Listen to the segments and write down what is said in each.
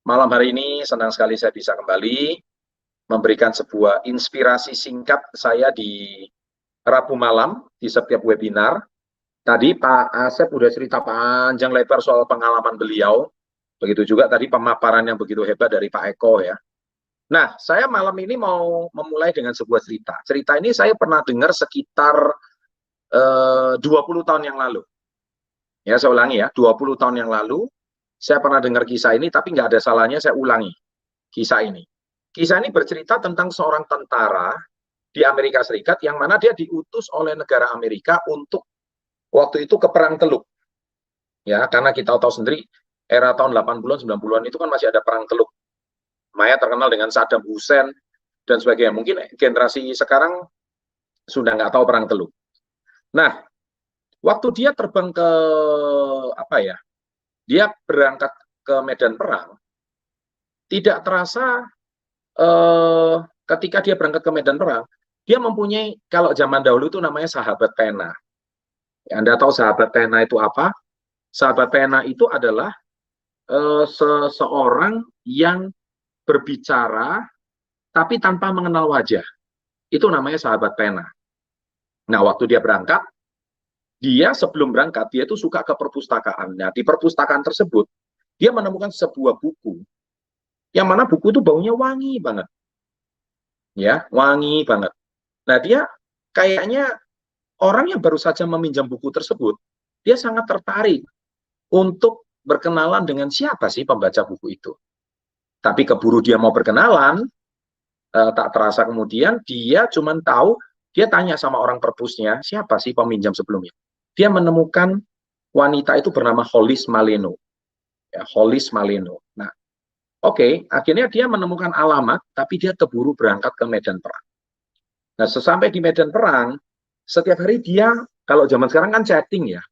Malam hari ini senang sekali saya bisa kembali memberikan sebuah inspirasi singkat saya di Rabu malam di setiap webinar. Tadi Pak Asep udah cerita panjang lebar soal pengalaman beliau. Begitu juga tadi pemaparan yang begitu hebat dari Pak Eko ya. Nah, saya malam ini mau memulai dengan sebuah cerita. Cerita ini saya pernah dengar sekitar 20 tahun yang lalu. Ya, saya ulangi ya, 20 tahun yang lalu saya pernah dengar kisah ini, tapi nggak ada salahnya saya ulangi kisah ini. Kisah ini bercerita tentang seorang tentara di Amerika Serikat yang mana dia diutus oleh negara Amerika untuk waktu itu ke Perang Teluk. Ya, karena kita tahu sendiri era tahun 80-an 90-an itu kan masih ada Perang Teluk. Maya terkenal dengan Saddam Hussein dan sebagainya. Mungkin generasi sekarang sudah nggak tahu Perang Teluk. Nah, waktu dia terbang ke apa ya? Dia berangkat ke medan perang. Tidak terasa ketika dia berangkat ke medan perang, dia mempunyai, kalau zaman dahulu itu namanya sahabat pena. Ya, Anda tahu sahabat pena itu apa? Sahabat pena itu adalah seseorang yang berbicara tapi tanpa mengenal wajah. Itu namanya sahabat pena. Nah, waktu dia berangkat, dia sebelum berangkat, dia itu suka ke perpustakaan. Nah, di perpustakaan tersebut, dia menemukan sebuah buku, yang mana buku itu baunya wangi banget. Ya, wangi banget. Nah, dia kayaknya orang yang baru saja meminjam buku tersebut, dia sangat tertarik untuk berkenalan dengan siapa sih pembaca buku itu. Tapi keburu dia mau berkenalan, tak terasa kemudian dia cuma tahu, dia tanya sama orang perpusnya, siapa sih peminjam sebelumnya. Dia menemukan wanita itu bernama Hollis Maleno. Ya, Hollis Maleno. Nah, oke, akhirnya dia menemukan alamat, tapi dia keburu berangkat ke medan perang. Nah, sesampai di medan perang, setiap hari dia, kalau zaman sekarang kan chatting ya,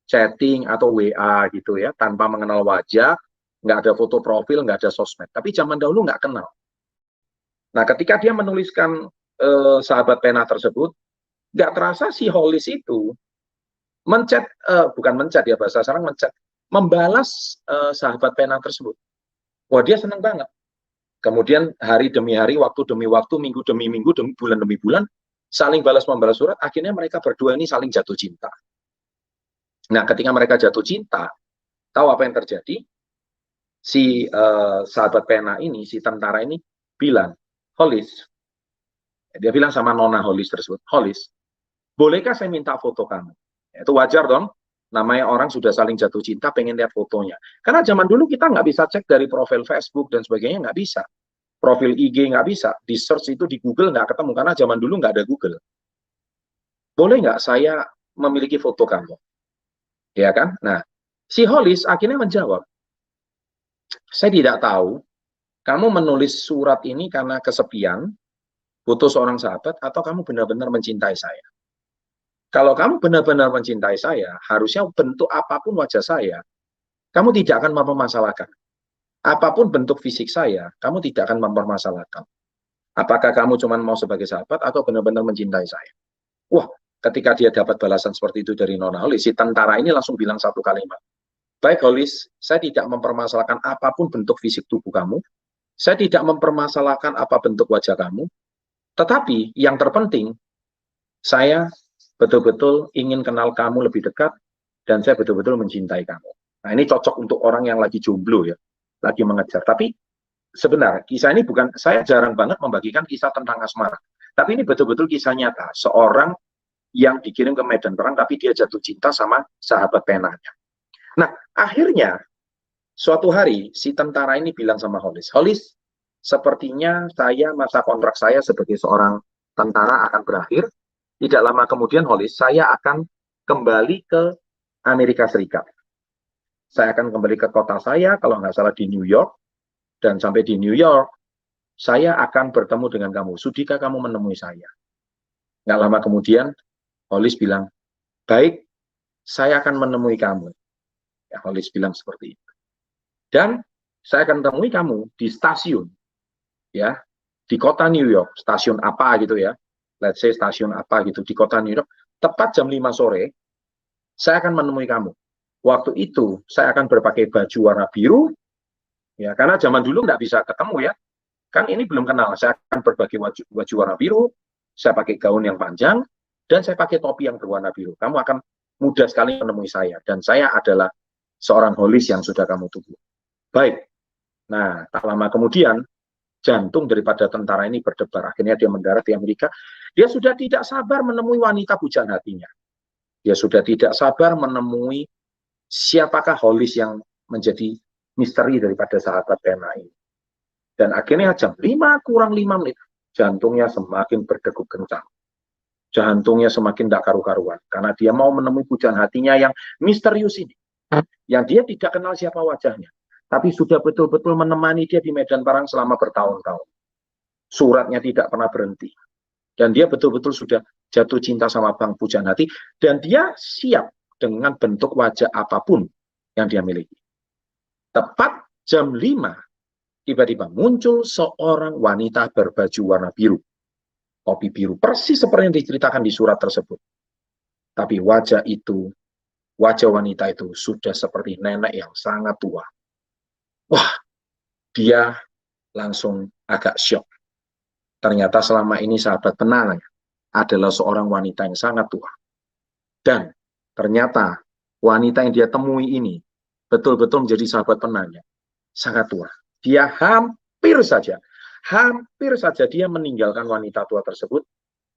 chatting atau WA gitu ya, tanpa mengenal wajah, nggak ada foto profil, nggak ada sosmed. Tapi zaman dahulu nggak kenal. Nah, ketika dia menuliskan sahabat pena tersebut, nggak terasa si Hollis itu mencet, bukan mencet ya bahasa sekarang mencet, membalas sahabat pena tersebut. Wah, dia senang banget. Kemudian hari demi hari, waktu demi waktu, minggu demi minggu, demi bulan, saling balas-membalas surat, akhirnya mereka berdua ini saling jatuh cinta. Nah, ketika mereka jatuh cinta, tahu apa yang terjadi? Si sahabat pena ini, si tentara ini bilang, Hollis, dia bilang sama Nona Hollis tersebut, Hollis, bolehkah saya minta foto kamu? Itu wajar dong, namanya orang sudah saling jatuh cinta, pengen lihat fotonya. Karena zaman dulu kita nggak bisa cek dari profil Facebook dan sebagainya, nggak bisa. Profil IG nggak bisa, di search itu di Google nggak ketemu, karena zaman dulu nggak ada Google. Boleh nggak saya memiliki foto kamu? Ya kan? Nah, si Hollis akhirnya menjawab, saya tidak tahu, kamu menulis surat ini karena kesepian, butuh seorang sahabat, atau kamu benar-benar mencintai saya. Kalau kamu benar-benar mencintai saya, harusnya bentuk apapun wajah saya, kamu tidak akan mempermasalahkan. Apapun bentuk fisik saya, kamu tidak akan mempermasalahkan. Apakah kamu cuma mau sebagai sahabat atau benar-benar mencintai saya? Wah, ketika dia dapat balasan seperti itu dari Nona Hollis, si tentara ini langsung bilang satu kalimat. Baik Hollis, saya tidak mempermasalahkan apapun bentuk fisik tubuh kamu, saya tidak mempermasalahkan apa bentuk wajah kamu, tetapi yang terpenting, saya betul-betul ingin kenal kamu lebih dekat, dan saya betul-betul mencintai kamu. Nah, ini cocok untuk orang yang lagi jomblo ya, lagi mengejar. Tapi sebenarnya kisah ini bukan, saya jarang banget membagikan kisah tentang asmara. Tapi ini betul-betul kisah nyata, seorang yang dikirim ke medan perang, tapi dia jatuh cinta sama sahabat penanya. Nah, akhirnya, suatu hari, si tentara ini bilang sama Hollis, Hollis, sepertinya masa kontrak saya sebagai seorang tentara akan berakhir. Tidak lama kemudian, Hollis, saya akan kembali ke Amerika Serikat. Saya akan kembali ke kota saya, kalau nggak salah di New York, dan sampai di New York, saya akan bertemu dengan kamu. Sudikah kamu menemui saya? Nggak lama kemudian, Hollis bilang, baik, saya akan menemui kamu. Ya, Hollis bilang seperti itu. Dan saya akan temui kamu di stasiun, ya, di kota New York, stasiun apa gitu ya, let's say stasiun apa gitu, di kota New York, tepat jam 5 sore, saya akan menemui kamu. Waktu itu, saya akan berpakai baju warna biru, Ya, karena zaman dulu nggak bisa ketemu ya. Kan ini belum kenal. Saya akan berbagi baju warna biru, saya pakai gaun yang panjang, dan saya pakai topi yang berwarna biru. Kamu akan mudah sekali menemui saya. Dan saya adalah seorang holis yang sudah kamu tunggu. Baik. Nah, tak lama kemudian, jantung daripada tentara ini berdebar. Akhirnya dia mendarat di Amerika. Dia sudah tidak sabar menemui wanita pujaan hatinya. Dia sudah tidak sabar menemui siapakah holis yang menjadi misteri daripada sahabat pena ini. Dan akhirnya jam 5 kurang 5 menit, jantungnya semakin berdegup kencang. Jantungnya semakin tidak karu-karuan. Karena dia mau menemui pujaan hatinya yang misterius ini. Yang dia tidak kenal siapa wajahnya. Tapi sudah betul-betul menemani dia di medan perang selama bertahun-tahun. Suratnya tidak pernah berhenti. Dan dia betul-betul sudah jatuh cinta sama Bang Pujaan Hati. Dan dia siap dengan bentuk wajah apapun yang dia miliki. Tepat jam 5, tiba-tiba muncul seorang wanita berbaju warna biru. Topi biru, persis seperti yang diceritakan di surat tersebut. Tapi wajah wanita itu sudah seperti nenek yang sangat tua. Wah, dia langsung agak syok. Ternyata selama ini sahabat penanya adalah seorang wanita yang sangat tua. Dan ternyata wanita yang dia temui ini betul-betul menjadi sahabat penanya. Sangat tua. Dia hampir saja dia meninggalkan wanita tua tersebut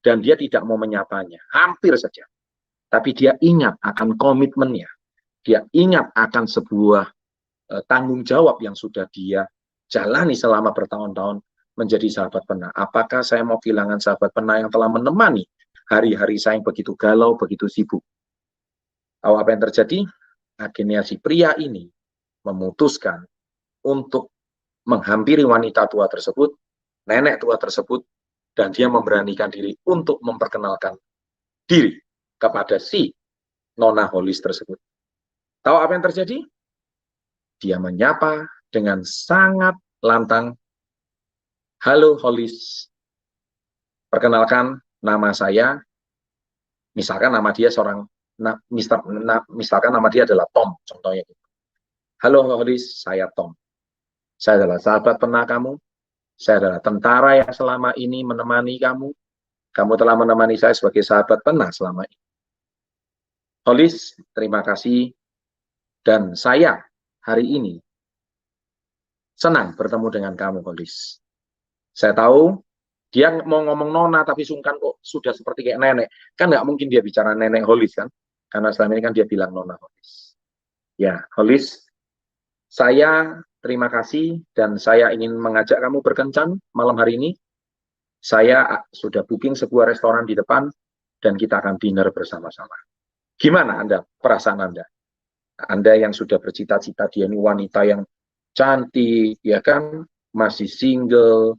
dan dia tidak mau menyapanya. Hampir saja. Tapi dia ingat akan komitmennya. Dia ingat akan sebuah tanggung jawab yang sudah dia jalani selama bertahun-tahun menjadi sahabat pena. Apakah saya mau kehilangan sahabat pena yang telah menemani hari-hari saya yang begitu galau, begitu sibuk? Tahu apa yang terjadi? Akhirnya si pria ini memutuskan untuk menghampiri wanita tua tersebut, nenek tua tersebut, dan dia memberanikan diri untuk memperkenalkan diri kepada si nona holis tersebut. Tahu apa yang terjadi? Dia menyapa dengan sangat lantang, "Halo holis, perkenalkan nama saya," misalkan nama dia misalkan nama dia adalah Tom, contohnya. "Halo holis, saya Tom. Saya adalah sahabat pena kamu. Saya adalah tentara yang selama ini menemani kamu. Kamu telah menemani saya sebagai sahabat pena selama ini. Holis, terima kasih. Dan saya hari ini senang bertemu dengan kamu, Holis. Saya tahu dia mau ngomong nona tapi sungkan kok sudah seperti kayak nenek. Kan nggak mungkin dia bicara nenek Holis kan? Karena selama ini kan dia bilang nona Holis. Ya, Holis, saya terima kasih dan saya ingin mengajak kamu berkencan malam hari ini. Saya sudah booking sebuah restoran di depan dan kita akan dinner bersama-sama. Gimana Anda, perasaan Anda? Anda yang sudah bercita-cita dia ini wanita yang cantik, ya kan, masih single,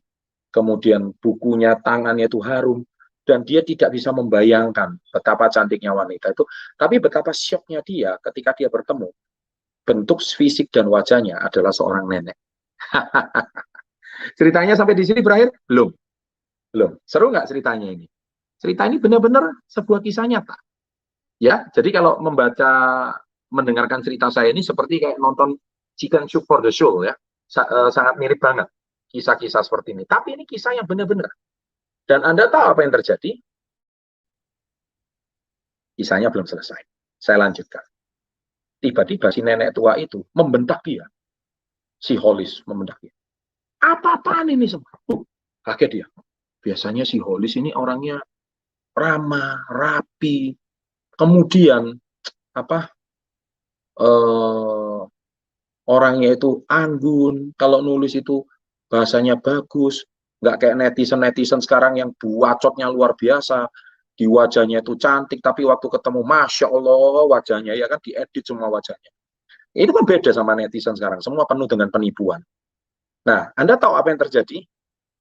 kemudian bukunya, tangannya itu harum, dan dia tidak bisa membayangkan betapa cantiknya wanita itu, tapi betapa syoknya dia ketika dia bertemu, bentuk fisik dan wajahnya adalah seorang nenek. Ceritanya sampai di sini berakhir? Belum. Seru nggak ceritanya ini? Cerita ini benar-benar sebuah kisah nyata. Ya, jadi kalau mendengarkan cerita saya ini seperti kayak nonton Chicken Soup for the Soul ya. Sangat mirip banget kisah-kisah seperti ini. Tapi ini kisah yang benar-benar. Dan Anda tahu apa yang terjadi? Kisahnya belum selesai. Saya lanjutkan. Tiba-tiba si nenek tua itu membentak dia. Si Holis membentak dia. Apa-apaan ini semua? Kaget dia. Biasanya si Holis ini orangnya ramah, rapi. Kemudian orangnya itu anggun, kalau nulis itu bahasanya bagus, nggak kayak netizen sekarang yang buacotnya luar biasa, di wajahnya itu cantik, tapi waktu ketemu Masya Allah wajahnya, ya kan diedit semua wajahnya. Itu kan beda sama netizen sekarang, semua penuh dengan penipuan. Nah, Anda tahu apa yang terjadi?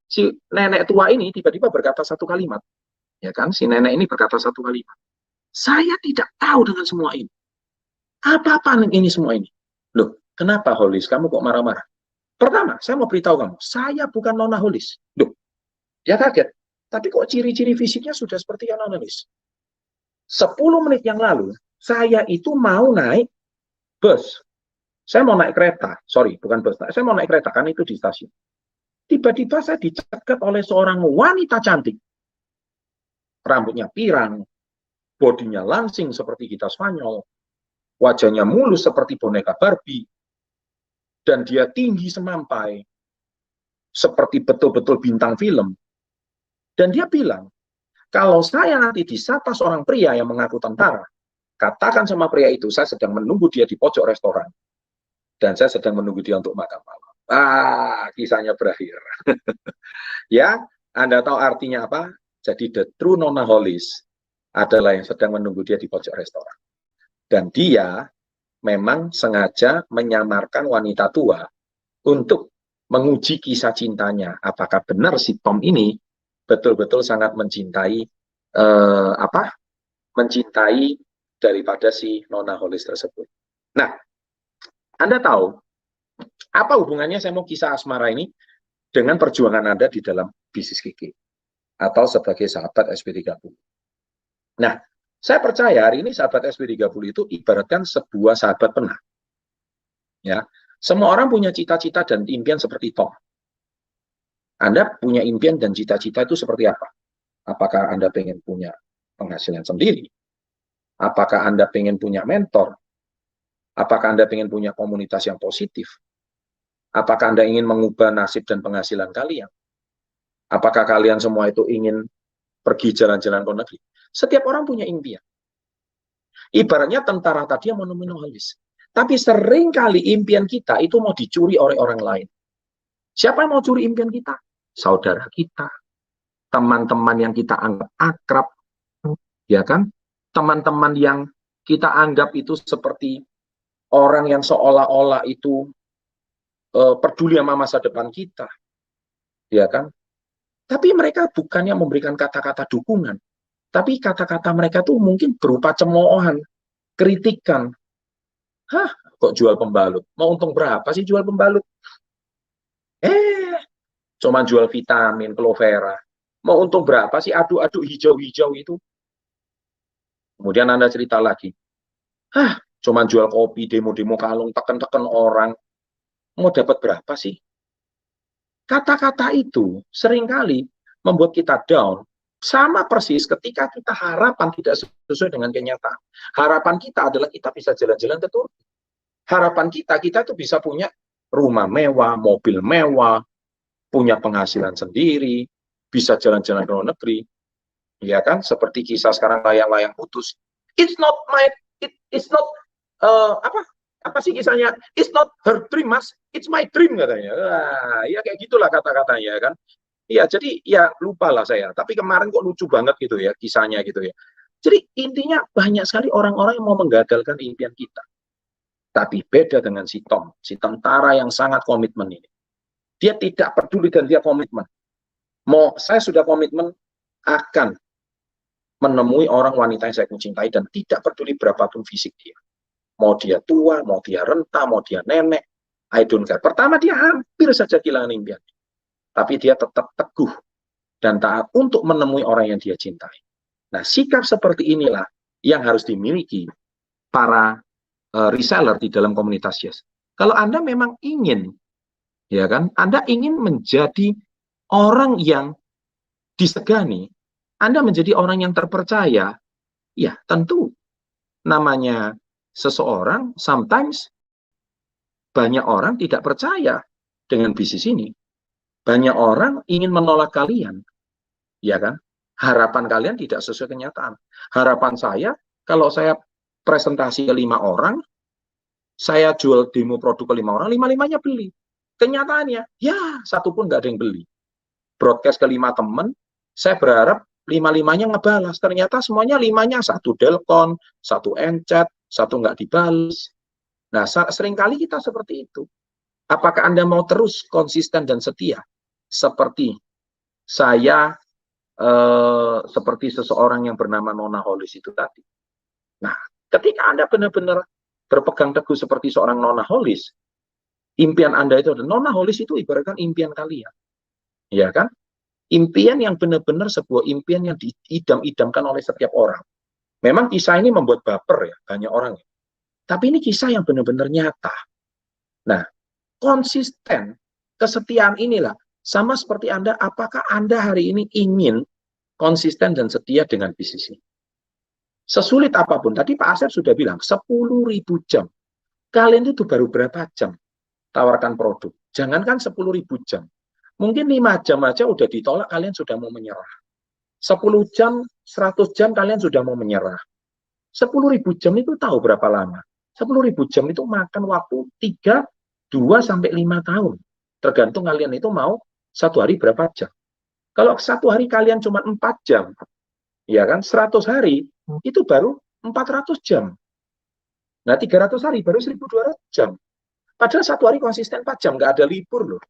Si nenek tua ini tiba-tiba berkata satu kalimat, ya kan? Si nenek ini berkata satu kalimat, "Saya tidak tahu dengan semua ini. Apa-apa ini semua ini?" Loh, kenapa Holis? Kamu kok marah-marah? Pertama, saya mau beritahu kamu, saya bukan nona Holis. Loh, dia kaget. Tapi kok ciri-ciri fisiknya sudah seperti nona Holis? 10 menit yang lalu, saya itu mau naik bus. Saya mau naik kereta, sorry, bukan bus, saya mau naik kereta, kan itu di stasiun. Tiba-tiba saya dicegat oleh seorang wanita cantik. Rambutnya pirang, bodinya langsing seperti kita Spanyol, wajahnya mulus seperti boneka Barbie, dan dia tinggi semampai, seperti betul-betul bintang film. Dan dia bilang, kalau saya nanti disapa seorang pria yang mengaku tentara, katakan sama pria itu, saya sedang menunggu dia di pojok restoran. Dan saya sedang menunggu dia untuk makan malam. Kisahnya berakhir. Ya, Anda tahu artinya apa? Jadi the true nonaholis adalah yang sedang menunggu dia di pojok restoran. Dan dia memang sengaja menyamarkan wanita tua untuk menguji kisah cintanya. Apakah benar si Tom ini betul-betul sangat mencintai mencintai daripada si nonaholis tersebut. Nah, Anda tahu apa hubungannya saya mau kisah asmara ini dengan perjuangan Anda di dalam bisnis gigi atau sebagai sahabat SP30? Nah, saya percaya hari ini sahabat SP30 itu ibaratkan sebuah sahabat pernah. Ya, semua orang punya cita-cita dan impian seperti Tom. Anda punya impian dan cita-cita itu seperti apa? Apakah Anda pengen punya penghasilan sendiri? Apakah Anda pengen punya mentor? Apakah Anda pengen punya komunitas yang positif? Apakah Anda ingin mengubah nasib dan penghasilan kalian? Apakah kalian semua itu ingin pergi jalan-jalan ke negeri? Setiap orang punya impian. Ibaratnya tentara tadi yang monomanis. Tapi seringkali impian kita itu mau dicuri oleh orang lain. Siapa yang mau curi impian kita? Saudara kita, teman-teman yang kita anggap akrab, ya kan? Teman-teman yang kita anggap itu seperti orang yang seolah-olah itu peduli sama masa depan kita, ya kan? Tapi mereka bukannya memberikan kata-kata dukungan, tapi kata-kata mereka tuh mungkin berupa cemoohan, kritikan. Hah, kok jual pembalut? Mau untung berapa sih jual pembalut? Cuma jual vitamin, Clovera. Mau untung berapa sih aduk-aduk hijau-hijau itu? Kemudian Anda cerita lagi, cuma jual kopi, demo-demo kalung, tekan-tekan orang. Mau dapat berapa sih? Kata-kata itu seringkali membuat kita down. Sama persis ketika kita harapan tidak sesuai dengan kenyataan. Harapan kita adalah kita bisa jalan-jalan ke Turki. Harapan kita itu bisa punya rumah mewah, mobil mewah, punya penghasilan sendiri, bisa jalan-jalan ke luar negeri. Ya kan, seperti kisah sekarang layang-layang putus. It's not apa sih kisahnya? It's not her dream, Mas. It's my dream katanya. Ya kayak gitulah kata-katanya kan. Ya jadi ya lupalah saya. Tapi kemarin kok lucu banget gitu ya kisahnya gitu ya. Jadi intinya banyak sekali orang-orang yang mau menggagalkan impian kita. Tapi beda dengan si Tom, si tentara yang sangat komitmen ini. Dia tidak peduli dan dia komitmen. Saya sudah komitmen akan menemui orang wanita yang saya cintai dan tidak peduli berapapun fisik dia. Mau dia tua, mau dia renta, mau dia nenek, I don't care. Pertama dia hampir saja kehilangan impian. Tapi dia tetap teguh dan taat untuk menemui orang yang dia cintai. Nah, sikap seperti inilah yang harus dimiliki para reseller di dalam komunitas Yes. Kalau Anda memang ingin, ya kan, Anda ingin menjadi orang yang disegani, Anda menjadi orang yang terpercaya, ya tentu namanya seseorang, sometimes banyak orang tidak percaya dengan bisnis ini. Banyak orang ingin menolak kalian, ya kan? Harapan kalian tidak sesuai kenyataan. Harapan saya, kalau saya presentasi ke 5 orang, saya jual demo produk ke 5 orang, 5-5-nya beli. Kenyataannya, ya satu pun nggak ada yang beli. Broadcast ke 5 teman, saya berharap 5-5-nya ngebalas. Ternyata semuanya 5-nya, satu delcon, satu encet, satu nggak dibalas. Nah, seringkali kita seperti itu. Apakah Anda mau terus konsisten dan setia? Seperti saya, seperti seseorang yang bernama Nona Holis itu tadi. Nah, ketika Anda benar-benar berpegang teguh seperti seorang Nona Holis, impian Anda itu adalah, Nona Holis itu ibaratkan impian kalian. Ya kan? Impian yang benar-benar sebuah impian yang diidam-idamkan oleh setiap orang. Memang kisah ini membuat baper ya, banyak orang. Tapi ini kisah yang benar-benar nyata. Nah, konsisten, kesetiaan inilah sama seperti Anda, apakah Anda hari ini ingin konsisten dan setia dengan bisnis ini? Sesulit apapun, tadi Pak Asep sudah bilang, 10.000 jam. Kalian itu baru berapa jam tawarkan produk? Jangankan 10.000 jam. Mungkin 5 jam aja udah ditolak, kalian sudah mau menyerah. 10 jam, 100 jam kalian sudah mau menyerah. 10.000 jam itu tahu berapa lama? 10.000 jam itu makan waktu 3, 2 sampai 5 tahun. Tergantung kalian itu mau satu hari berapa jam. Kalau satu hari kalian cuma 4 jam, ya kan, 100 hari itu baru 400 jam. Nah, 300 hari baru 1.200 jam. Padahal satu hari konsisten 4 jam, nggak ada libur loh.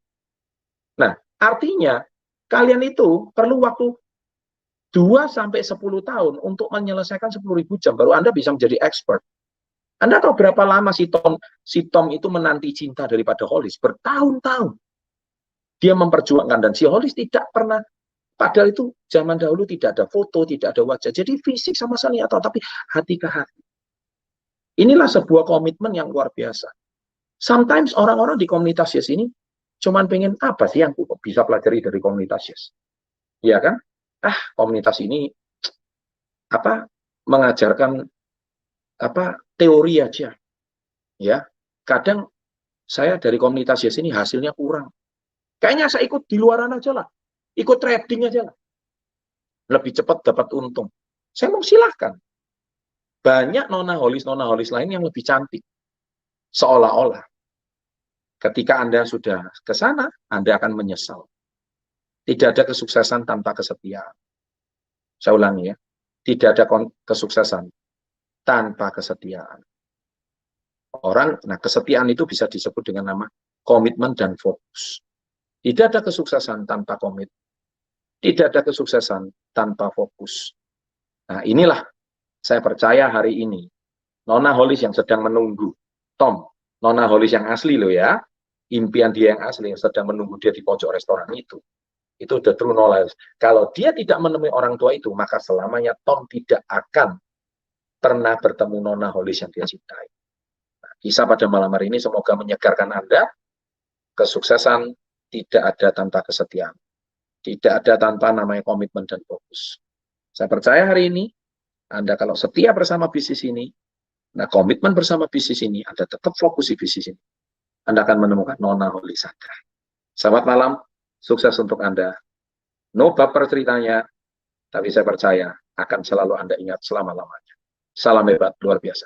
Nah, artinya kalian itu perlu waktu 2 sampai 10 tahun untuk menyelesaikan 10.000 jam, baru Anda bisa menjadi expert. Anda tahu berapa lama si Tom itu menanti cinta daripada Hollis? Bertahun-tahun. Dia memperjuangkan, dan si Hollis tidak pernah, padahal itu zaman dahulu tidak ada foto, tidak ada wajah. Jadi fisik sama sekali atau tapi hati ke hati. Inilah sebuah komitmen yang luar biasa. Sometimes orang-orang di komunitas Yes ini cuman pengen apa sih yang bisa pelajari dari komunitas Yes? Ya kan? Komunitas ini mengajarkan teori aja. Ya. Kadang saya dari komunitas Yes ini hasilnya kurang. Kayaknya saya ikut di luaran aja lah. Ikut trading aja lah. Lebih cepat dapat untung. Saya mau silahkan. Banyak nona Hollis lain yang lebih cantik. Seolah-olah. Ketika Anda sudah ke sana, Anda akan menyesal. Tidak ada kesuksesan tanpa kesetiaan. Saya ulangi ya. Tidak ada kesuksesan tanpa kesetiaan. Kesetiaan itu bisa disebut dengan nama komitmen dan fokus. Tidak ada kesuksesan tanpa komitmen. Tidak ada kesuksesan tanpa fokus. Nah, inilah saya percaya hari ini Nona Hollis yang sedang menunggu Tom, Nona Hollis yang asli loh ya, impian dia yang asli yang sedang menunggu dia di pojok restoran itu the true knowledge. Kalau dia tidak menemui orang tua itu, maka selamanya Tom tidak akan pernah bertemu Nona Hollis yang dia cintai. Nah, kisah pada malam hari ini semoga menyegarkan Anda. Kesuksesan tidak ada tanpa kesetiaan. Tidak ada tanpa namanya komitmen dan fokus. Saya percaya hari ini, Anda kalau setia bersama bisnis ini, komitmen bersama bisnis ini, Anda tetap fokus di bisnis ini, Anda akan menemukan Nona Hollis Anda. Selamat malam, sukses untuk Anda. No baper ceritanya, tapi saya percaya akan selalu Anda ingat selama-lamanya. Salam hebat, luar biasa.